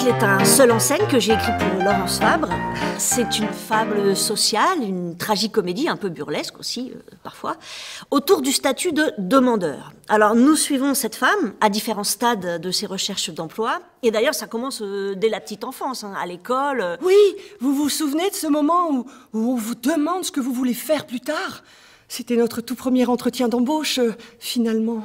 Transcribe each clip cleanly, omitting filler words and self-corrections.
est un seul en scène que j'ai écrit pour Laurence Fabre. C'est une fable sociale, une tragicomédie, un peu burlesque aussi, parfois, autour du statut de demandeur. Alors, nous suivons cette femme à différents stades de ses recherches d'emploi. Et d'ailleurs, ça commence dès la petite enfance, hein, à l'école. Oui, vous vous souvenez de ce moment où on vous demande ce que vous voulez faire plus tard? C'était notre tout premier entretien d'embauche, finalement.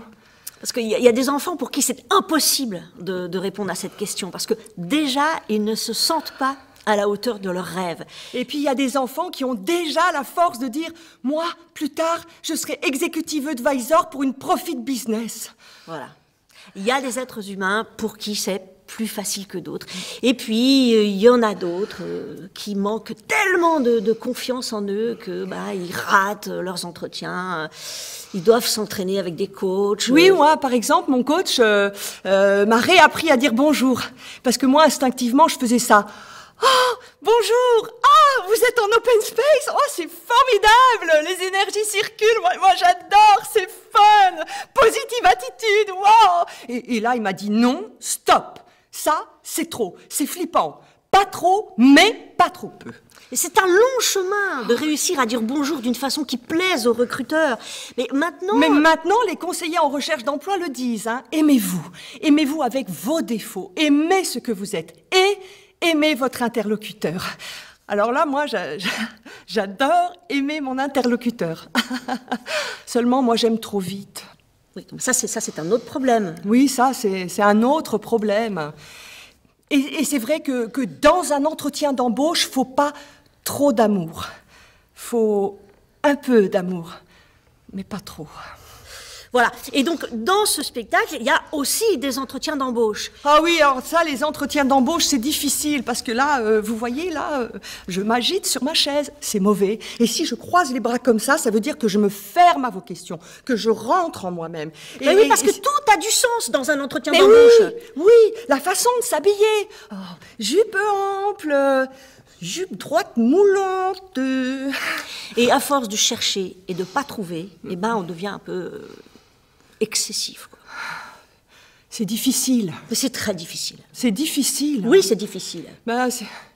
Parce qu'il y a des enfants pour qui c'est impossible de répondre à cette question. Parce que déjà, ils ne se sentent pas à la hauteur de leurs rêves. Et puis il y a des enfants qui ont déjà la force de dire « Moi, plus tard, je serai executive advisor pour une profit business. » Voilà. Il y a des êtres humains pour qui c'est plus facile que d'autres. Et puis, il y en a d'autres qui manquent tellement de confiance en eux que ils ratent leurs entretiens. Ils doivent s'entraîner avec des coachs. Oui, moi, par exemple, mon coach m'a réappris à dire bonjour. Parce que moi, instinctivement, je faisais ça. Oh, bonjour! Ah, vous êtes en open space! Oh, c'est formidable! Les énergies circulent! Moi j'adore! C'est fun! Positive attitude! Wow! Et là, il m'a dit non, stop! Ça, c'est trop. C'est flippant. Pas trop, mais pas trop peu. Et c'est un long chemin de réussir à dire bonjour d'une façon qui plaise aux recruteurs. Mais maintenant, les conseillers en recherche d'emploi le disent. Hein. Aimez-vous. Aimez-vous avec vos défauts. Aimez ce que vous êtes. Et aimez votre interlocuteur. Alors là, moi, j'adore aimer mon interlocuteur. Seulement, moi, j'aime trop vite. Oui, ça c'est un autre problème. Oui, ça, c'est un autre problème. Et c'est vrai que dans un entretien d'embauche, faut pas trop d'amour. Faut un peu d'amour, mais pas trop. Voilà. Et donc, dans ce spectacle, il y a aussi des entretiens d'embauche. Ah oui, alors ça, les entretiens d'embauche, c'est difficile, parce que là, vous voyez, là, je m'agite sur ma chaise, c'est mauvais. Et si je croise les bras comme ça veut dire que je me ferme à vos questions, que je rentre en moi-même. Mais oui, parce que tout a du sens dans un entretien d'embauche. Oui, la façon de s'habiller. Oh, jupe ample, jupe droite moulante. Et à force de chercher et de pas trouver, on devient un peu excessif, quoi. C'est difficile. Mais c'est très difficile. C'est difficile. Oui, c'est difficile.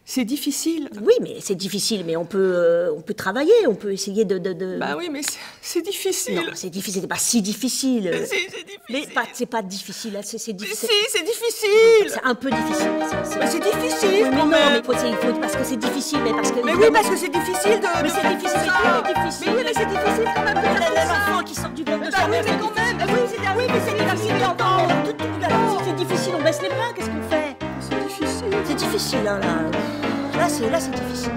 C'est difficile. Oui, mais c'est difficile, mais on peut travailler, on peut essayer de... oui, mais c'est difficile. Non, c'est difficile, c'est pas si difficile. C'est difficile. Mais c'est pas difficile, c'est difficile. Mais si, c'est difficile. C'est un peu difficile. C'est difficile, oui, quand même. Mais il faut, parce que c'est difficile, mais parce que... Mais oui, parce que c'est difficile de... Mais c'est difficile, c'est difficile. Mais oui, mais c'est difficile quand même. L'enfant qui sort du ventre de sa mère, mais quand même. Oui, mais c'est difficile. C'est difficile, on baisse les bras, qu'est-ce qu'on fait? C'est difficile. C'est difficile, hein, là. Là, c'est difficile.